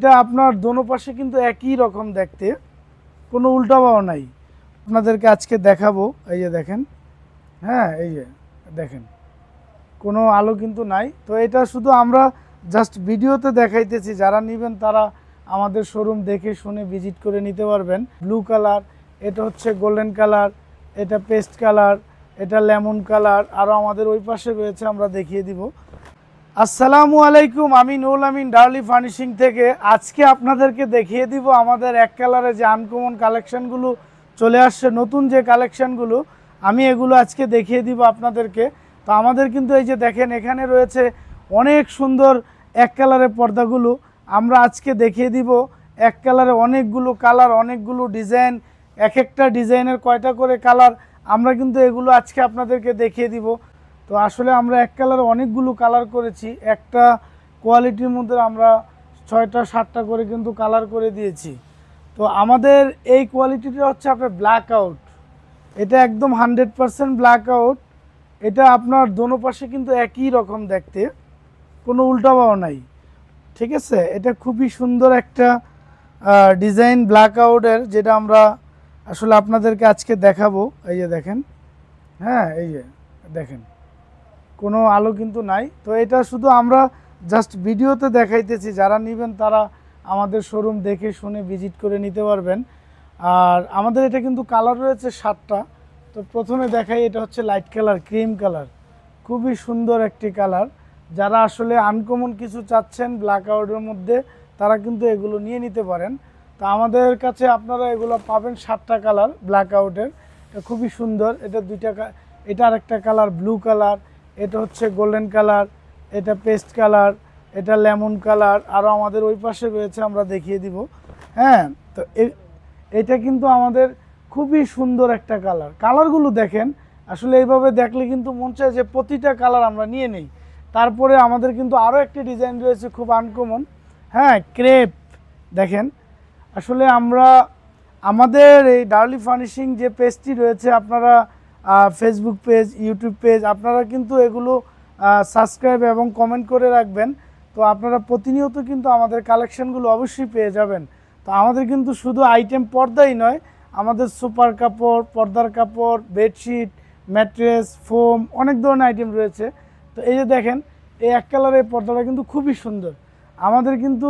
এটা আপনার দোনো পাশে কিন্তু একই রকম দেখতে, কোনো উল্টাবাও নাই। আপনাদেরকে আজকে দেখাবো, এই যে দেখেন, হ্যাঁ এই যে দেখেন, কোনো আলো কিন্তু নাই। তো এটা শুধু আমরা জাস্ট ভিডিওতে দেখাইতেছি, যারা নেবেন তারা আমাদের শোরুম দেখে শুনে ভিজিট করে নিতে পারবেন। ব্লু কালার, এটা হচ্ছে গোল্ডেন কালার, এটা পেস্ট কালার, এটা লেমন কালার, আরও আমাদের ওই পাশে রয়েছে, আমরা দেখিয়ে দিব। আসসালামু আলাইকুম, আমি নুরুল আমিন ডার্লি ফার্নিশিং থেকে। আজকে আপনাদেরকে দেখিয়ে দিব আমাদের এক কালারে যে আনকমন কালেকশানগুলো চলে আসছে, নতুন যে কালেকশানগুলো, আমি এগুলো আজকে দেখিয়ে দিব আপনাদেরকে। তো আমাদের কিন্তু এই যে দেখেন, এখানে রয়েছে অনেক সুন্দর এক কালারের পর্দাগুলো, আমরা আজকে দেখিয়ে দিব। এক কালারে অনেকগুলো কালার, অনেকগুলো ডিজাইন, এক একটা ডিজাইনের কয়টা করে কালার, আমরা কিন্তু এগুলো আজকে আপনাদেরকে দেখিয়ে দিব। তো আসলে আমরা এক কালারে অনেকগুলো কালার করেছি, একটা কোয়ালিটির মধ্যে আমরা 6টা 7টা করে কিন্তু কালার করে দিয়েছি। তো আমাদের এই কোয়ালিটিটা হচ্ছে আপনার ব্ল্যাক আউট, এটা একদম 100% ব্ল্যাক আউট। এটা আপনার দোনো পাশে কিন্তু একই রকম দেখতে, কোনো উল্টাবাও নাই, ঠিক আছে। এটা খুবই সুন্দর একটা ডিজাইন ব্ল্যাক আউটের, যেটা আমরা আসলে আপনাদেরকে আজকে দেখাবো। এই যে দেখেন, হ্যাঁ এই যে দেখেন, কোনো আলো কিন্তু নাই। তো এটা শুধু আমরা জাস্ট ভিডিওতে দেখাইতেছি, যারা নেবেন তারা আমাদের শোরুম দেখে শুনে ভিজিট করে নিতে পারবেন। আর আমাদের এটা কিন্তু কালার রয়েছে 7টা। তো প্রথমে দেখাই, এটা হচ্ছে লাইট কালার, ক্রিম কালার, খুবই সুন্দর একটি কালার। যারা আসলে আনকমন কিছু চাচ্ছেন ব্ল্যাক আউটের মধ্যে, তারা কিন্তু এগুলো নিয়ে নিতে পারেন। তো আমাদের কাছে আপনারা এগুলো পাবেন 7টা কালার ব্ল্যাক আউটের, এটা খুবই সুন্দর। এটা এটা আরেকটা কালার ব্লু কালার, এটা হচ্ছে গোল্ডেন কালার, এটা পেস্ট কালার, এটা লেমন কালার, আরও আমাদের ওই পাশে রয়েছে, আমরা দেখিয়ে দিব। হ্যাঁ, তো এটা কিন্তু আমাদের খুবই সুন্দর একটা কালার। কালারগুলো দেখেন, আসলে এইভাবে দেখলে কিন্তু মন চায় যে প্রতিটা কালার আমরা নিয়ে নেই। তারপরে আমাদের কিন্তু আরও একটি ডিজাইন রয়েছে খুব আনকমন, হ্যাঁ ক্রেপ। দেখেন, আসলে আমরা আমাদের এই ডার্লি ফার্নিশিং যে পেজটি রয়েছে, আপনারা ফেসবুক পেজ, ইউটিউব পেজ, আপনারা কিন্তু এগুলো সাবস্ক্রাইব এবং কমেন্ট করে রাখবেন। তো আপনারা প্রতিনিয়ত কিন্তু আমাদের কালেকশানগুলো অবশ্যই পেয়ে যাবেন। তো আমাদের কিন্তু শুধু আইটেম পর্দাই নয়, আমাদের সুপার কাপড়, পর্দার কাপড়, বেডশিট, ম্যাট্রেস, ফোম, অনেক ধরনের আইটেম রয়েছে। তো এই যে দেখেন, এই এক কালারের পর্দাটা কিন্তু খুবই সুন্দর। আমাদের কিন্তু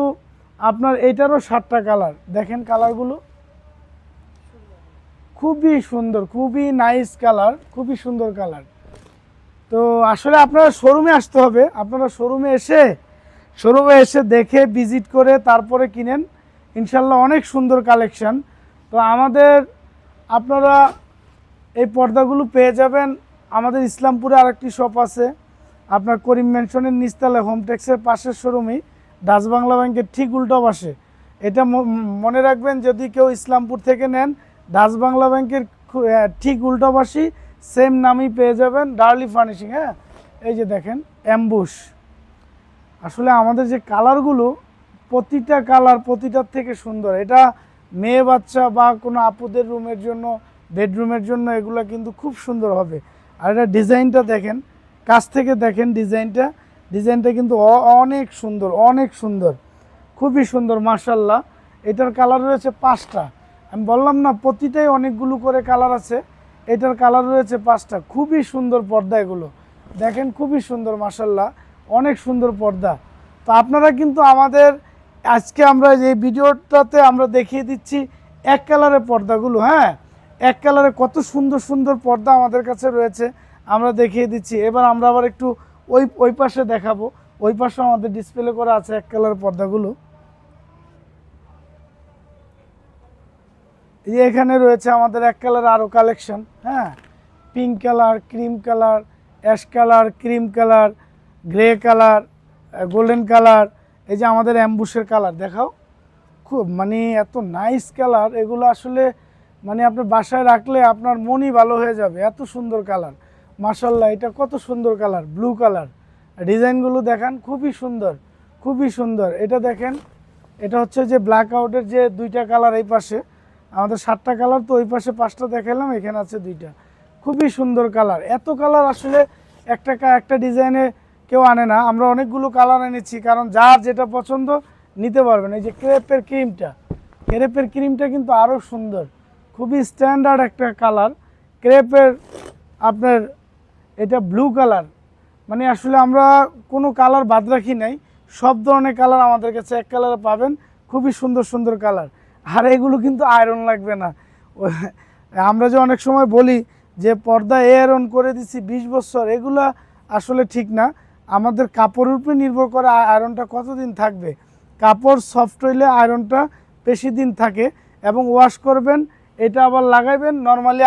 আপনার এটারও 7টা কালার, দেখেন কালারগুলো খুবই সুন্দর, খুবই নাইস কালার, খুবই সুন্দর কালার। তো আসলে আপনারা শোরুমে আসতে হবে, আপনারা শোরুমে এসে দেখে ভিজিট করে তারপরে কিনেন, ইনশাল্লাহ অনেক সুন্দর কালেকশান। তো আমাদের আপনারা এই পর্দাগুলো পেয়ে যাবেন আমাদের ইসলামপুরে আরেকটি শপ আছে, আপনার করিম মেনশনের নিচতলায় হোমটেক্সের পাশের শোরুমেই, ডাচ বাংলা ব্যাংকের ঠিক উল্টো পাশে। এটা মনে রাখবেন, যদি কেউ ইসলামপুর থেকে নেন, ডাচ বাংলা ব্যাংকের ঠিক উল্টো পাশেই সেম নামই পেয়ে যাবেন, ডার্লি ফার্নিশিং। হ্যাঁ, এই যে দেখেন অ্যাম্বুশ, আসলে আমাদের যে কালারগুলো, প্রতিটা কালার প্রতিটার থেকে সুন্দর। এটা মেয়ে বাচ্চা বা কোনো আপুদের রুমের জন্য, বেডরুমের জন্য এগুলো কিন্তু খুব সুন্দর হবে। আর এটা ডিজাইনটা দেখেন, কাছ থেকে দেখেন ডিজাইনটা কিন্তু অনেক সুন্দর, অনেক সুন্দর, খুবই সুন্দর মাশাল্লাহ। এটার কালার রয়েছে 5টা, আমি বললাম না প্রতিটাই অনেকগুলো করে কালার আছে, এটার কালার রয়েছে 5টা। খুবই সুন্দর পর্দা এগুলো, দেখেন খুবই সুন্দর মাশাল্লাহ, অনেক সুন্দর পর্দা। তো আপনারা কিন্তু আমাদের আজকে আমরা এই ভিডিওটাতে আমরা দেখিয়ে দিচ্ছি এক কালারের পর্দাগুলো। হ্যাঁ, এক কালারে কত সুন্দর সুন্দর পর্দা আমাদের কাছে রয়েছে, আমরা দেখিয়ে দিচ্ছি। এবার আমরা আবার একটু ওই পাশে দেখাবো, ওই পাশে আমাদের ডিসপ্লে করা আছে এক কালারের পর্দাগুলো। এই এখানে রয়েছে আমাদের এক কালার আরও কালেকশন। হ্যাঁ, pink colour, cream colour, ash colour, cream colour, grey colour, golden colour, এই যে আমাদের অ্যাম্বুশের কালার দেখাও, খুব মানে এত নাইস কালার এগুলো। আসলে মানে আপনার বাসায় রাখলে আপনার মনই ভালো হয়ে যাবে, এত সুন্দর কালার মাশাল্লাহ। এটা কত সুন্দর কালার, ব্লু কালার, ডিজাইনগুলো দেখান খুবই সুন্দর, খুবই সুন্দর। এটা দেখেন, এটা হচ্ছে যে ব্ল্যাক আউটের যে 2টা কালার, এই পাশে আমাদের 7টা কালার, তো ওই পাশে 5টা দেখালাম, এখানে আছে 2টা, খুবই সুন্দর কালার। এত কালার আসলে একটা ডিজাইনে কেউ আনে না, আমরা অনেকগুলো কালার এনেছি, কারণ যার যেটা পছন্দ নিতে পারবেন। এই যে ক্রেপের ক্রিমটা কিন্তু আরও সুন্দর, খুবই স্ট্যান্ডার্ড একটা কালার ক্রেপের। আপনার এটা ব্লু কালার, মানে আসলে আমরা কোনো কালার বাদ রাখি নাই, সব ধরনের কালার আমাদের কাছে এক কালারে পাবেন, খুবই সুন্দর সুন্দর কালার। আর এগুলো কিন্তু আয়রন লাগবে না। আমরা যে অনেক সময় বলি যে পর্দা আয়রন করে দিছি 20 বছর, এগুলা আসলে ঠিক না। আমাদের কাপড়ের উপরে নির্ভর করে আয়রনটা কতদিন থাকবে। কাপড় সফট হইলে আয়রনটা বেশি দিন থাকে, এবং ওয়াশ করবেন এটা আবার লাগাইবেন নর্মালি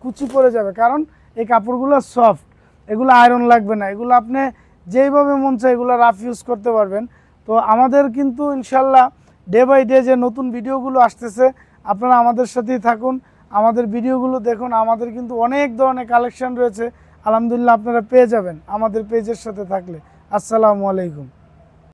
কুচি পড়ে যাবে, কারণ এই কাপড়গুলো সফট, এগুলো আয়রন লাগবে না। এগুলো আপনি যেইভাবে মন চায় এগুলো রাফ ইউজ করতে পারবেন। তো আমাদের কিন্তু ইনশাল্লাহ ডে বাই ডে যে নতুন ভিডিওগুলো আসতেছে, আপনারা আমাদের সাথেই থাকুন, আমাদের ভিডিওগুলো দেখুন। আমাদের কিন্তু অনেক ধরনের কালেকশন রয়েছে, আলহামদুলিল্লাহ আপনারা পেয়ে যাবেন আমাদের পেজের সাথে থাকলে। আসসালামু আলাইকুম।